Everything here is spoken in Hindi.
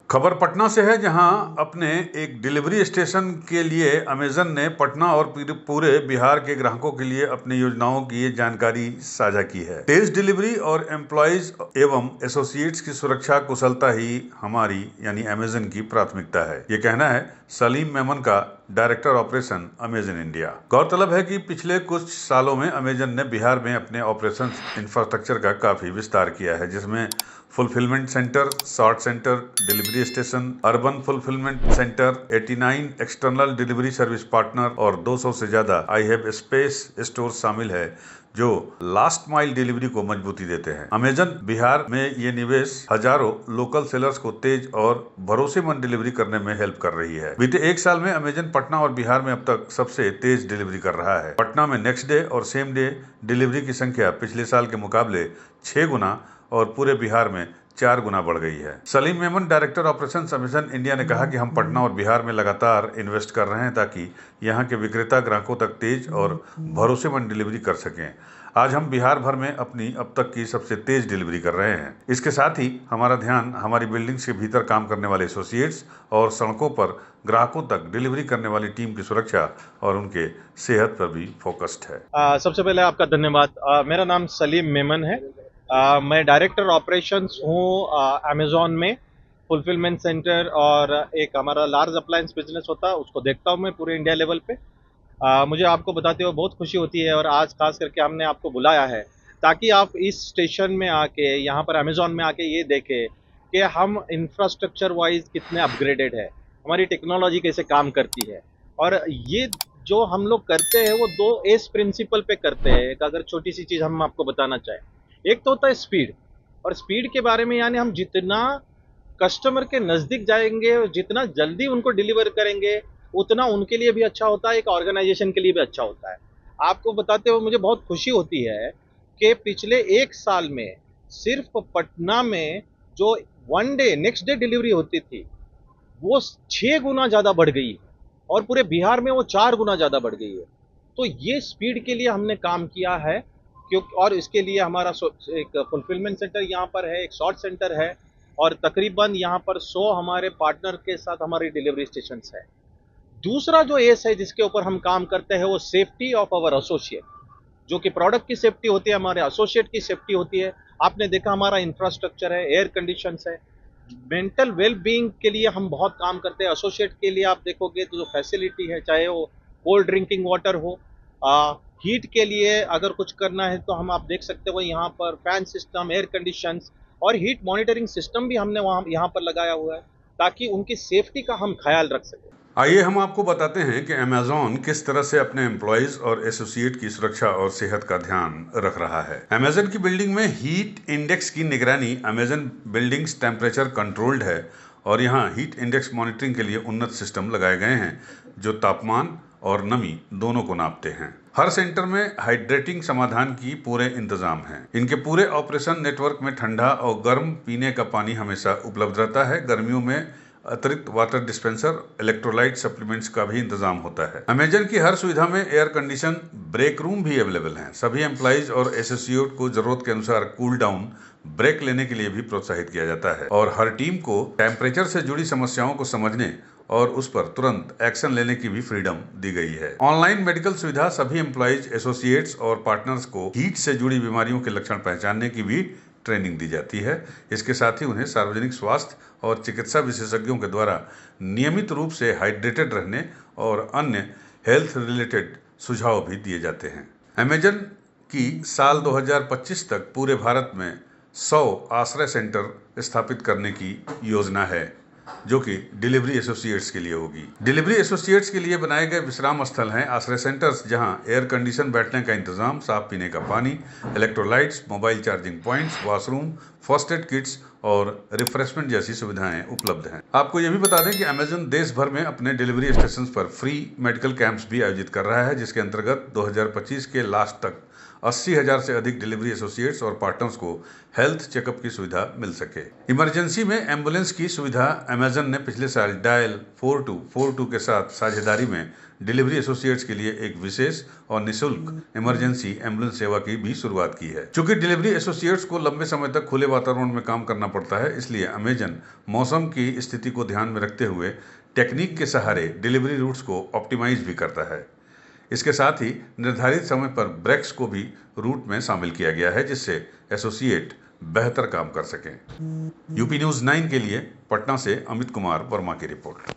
खबर पटना से है, जहां अपने एक डिलीवरी स्टेशन के लिए अमेजन ने पटना और पूरे बिहार के ग्राहकों के लिए अपनी योजनाओं की ये जानकारी साझा की है। तेज डिलीवरी और एम्प्लॉयज एवं एसोसिएट्स की सुरक्षा कुशलता ही हमारी यानी अमेजन की प्राथमिकता है, ये कहना है सलीम मेमन का, डायरेक्टर ऑपरेशन अमेजन इंडिया। गौरतलब है कि पिछले कुछ सालों में अमेजन ने बिहार में अपने ऑपरेशन इंफ्रास्ट्रक्चर का काफी विस्तार किया है, जिसमें fulfilment centre, sort centre, delivery station, urban fulfilment centre, 89 external delivery service partner और 200 से ज्यादा आई हैव स्पेस स्टोर शामिल है, जो लास्ट माइल डिलीवरी को मजबूती देते हैं। अमेजन बिहार में ये निवेश हजारों लोकल सेलर्स को तेज और भरोसेमंद डिलीवरी करने में हेल्प कर रही है। बीते एक साल में अमेजन पटना और बिहार में अब तक सबसे तेज डिलीवरी कर रहा है। पटना में नेक्स्ट डे और सेम डे डिलीवरी की संख्या पिछले साल के मुकाबले 6 गुना और पूरे बिहार में 4 गुना बढ़ गई है। Salim Memon, director operations Amazon India ने कहा कि हम पटना और बिहार में लगातार इन्वेस्ट कर रहे हैं ताकि यहां के विक्रेता ग्राहकों तक तेज और भरोसेमंद डिलीवरी कर सकें। आज हम बिहार भर में अपनी अब तक की सबसे तेज डिलीवरी कर रहे हैं। इसके साथ ही हमारा ध्यान हमारी बिल्डिंग्स के भीतर काम करने वाले एसोसिएट्स और सड़कों पर ग्राहकों तक डिलीवरी करने वाली टीम की सुरक्षा और उनके सेहत पर भी फोकस्ड है। सबसे पहले आपका धन्यवाद। मेरा नाम सलीम मेमन है। मैं डायरेक्टर ऑपरेशंस हूँ अमेजोन में। फुलफिलमेंट सेंटर और एक हमारा लार्ज अप्लायंस बिजनेस होता है, उसको देखता हूँ मैं पूरे इंडिया लेवल पे। मुझे आपको बताते हुए बहुत खुशी होती है और आज खास करके हमने आपको बुलाया है ताकि आप इस स्टेशन में आके, यहाँ पर अमेजोन में आके ये देखें कि हम इंफ्रास्ट्रक्चर वाइज कितने अपग्रेडेड है, हमारी टेक्नोलॉजी कैसे काम करती है। और ये जो हम लोग करते हैं वो 2 एस प्रिंसिपल पे करते हैं। एक अगर छोटी सी चीज़ हम आपको बताना चाहें, एक तो होता है स्पीड। और स्पीड के बारे में यानी हम जितना कस्टमर के नज़दीक जाएंगे, जितना जल्दी उनको डिलीवर करेंगे, उतना उनके लिए भी अच्छा होता है, एक ऑर्गेनाइजेशन के लिए भी अच्छा होता है। आपको बताते हुए मुझे बहुत खुशी होती है कि पिछले 1 साल में सिर्फ पटना में जो 1 डे नेक्स्ट डे डिलीवरी होती थी वो 6 गुना ज़्यादा बढ़ गई है और पूरे बिहार में वो 4 गुना ज़्यादा बढ़ गई है। तो ये स्पीड के लिए हमने काम किया है, क्योंकि और इसके लिए हमारा एक फुलफिलमेंट सेंटर यहाँ पर है, एक सॉर्ट सेंटर है और तकरीबन यहाँ पर 100 हमारे पार्टनर के साथ हमारी डिलीवरी स्टेशन है। दूसरा जो एस है जिसके ऊपर हम काम करते हैं वो सेफ्टी ऑफ आवर एसोसिएट, जो कि प्रोडक्ट की सेफ्टी होती है, हमारे एसोसिएट की सेफ्टी होती है। आपने देखा हमारा इंफ्रास्ट्रक्चर है, एयर कंडीशंस है, मेंटल वेल बीइंग के लिए हम बहुत काम करते हैं। एसोसिएट के लिए आप देखोगे तो जो फैसिलिटी है, चाहे वो कोल्ड ड्रिंकिंग वाटर हो, हीट के लिए अगर कुछ करना है तो हम आप देख सकते हो यहाँ पर फैन सिस्टम, एयर कंडीशंस और हीट मॉनिटरिंग सिस्टम भी हमने वहाँ यहाँ पर लगाया हुआ है ताकि उनकी सेफ्टी का हम ख्याल रख सकें। आइए हम आपको बताते हैं कि अमेजॉन किस तरह से अपने एम्प्लॉयज और एसोसिएट की सुरक्षा और सेहत का ध्यान रख रहा है। अमेजन की बिल्डिंग में हीट इंडेक्स की निगरानी अमेजन बिल्डिंग्स टेम्परेचर कंट्रोल्ड है और यहाँ हीट इंडेक्स मॉनिटरिंग के लिए उन्नत सिस्टम लगाए गए हैं जो तापमान और नमी दोनों को नापते हैं। हर सेंटर में हाइड्रेटिंग समाधान की पूरे इंतजाम हैं। इनके पूरे ऑपरेशन नेटवर्क में ठंडा और गर्म पीने का पानी हमेशा उपलब्ध रहता है। गर्मियों में अतिरिक्त वाटर डिस्पेंसर, इलेक्ट्रोलाइट सप्लीमेंट्स का भी इंतजाम होता है। अमेजन की हर सुविधा में एयर कंडीशन ब्रेक रूम भी अवेलेबल हैं। सभी एम्प्लॉइज और एसोसिएट को जरूरत के अनुसार कूल डाउन ब्रेक लेने के लिए भी प्रोत्साहित किया जाता है और हर टीम को टेम्परेचर से जुड़ी समस्याओं को समझने और उस पर तुरंत एक्शन लेने की भी फ्रीडम दी गई है। ऑनलाइन मेडिकल सुविधा सभी एम्प्लॉइज, एसोसिएट्स और पार्टनर्स को हीट से जुड़ी बीमारियों के लक्षण पहचानने की भी ट्रेनिंग दी जाती है। इसके साथ ही उन्हें सार्वजनिक स्वास्थ्य और चिकित्सा विशेषज्ञों के द्वारा नियमित रूप से हाइड्रेटेड रहने और अन्य हेल्थ रिलेटेड सुझाव भी दिए जाते हैं। अमेजन की साल 2025 तक पूरे भारत में 100 आश्रय सेंटर स्थापित करने की योजना है, जो कि डिलीवरी एसोसिएट्स के लिए होगी। डिलीवरी एसोसिएट्स के लिए बनाए गए विश्राम स्थल हैं आश्रय सेंटर्स, जहां एयर कंडीशन बैठने का इंतजाम, साफ पीने का पानी, electrolytes, mobile charging points, washroom, first aid kits और रिफ्रेशमेंट जैसी सुविधाएं उपलब्ध हैं। आपको यह भी बता दें कि अमेजन देश भर में अपने डिलीवरी स्टेशन पर फ्री मेडिकल कैंप्स भी आयोजित कर रहा है, जिसके अंतर्गत 2025 के लास्ट तक 80,000 से अधिक डिलीवरी एसोसिएट्स और पार्टनर्स को हेल्थ चेकअप की सुविधा मिल सके। इमरजेंसी में एम्बुलेंस की सुविधा अमेजन ने पिछले साल डायल 4242 के साथ साझेदारी में डिलीवरी एसोसिएट्स के लिए एक विशेष और निःशुल्क इमरजेंसी एम्बुलेंस सेवा की भी शुरुआत की है। चूंकि डिलीवरी एसोसिएट्स को लंबे समय तक खुले वातावरण में काम करना पड़ता है, इसलिए अमेजन मौसम की स्थिति को ध्यान में रखते हुए टेक्निक के सहारे डिलीवरी रूट्स को ऑप्टिमाइज भी करता है। इसके साथ ही निर्धारित समय पर ब्रेक्स को भी रूट में शामिल किया गया है, जिससे एसोसिएट बेहतर काम कर सकें। यूपी न्यूज़ 9 के लिए पटना से अमित कुमार वर्मा की रिपोर्ट।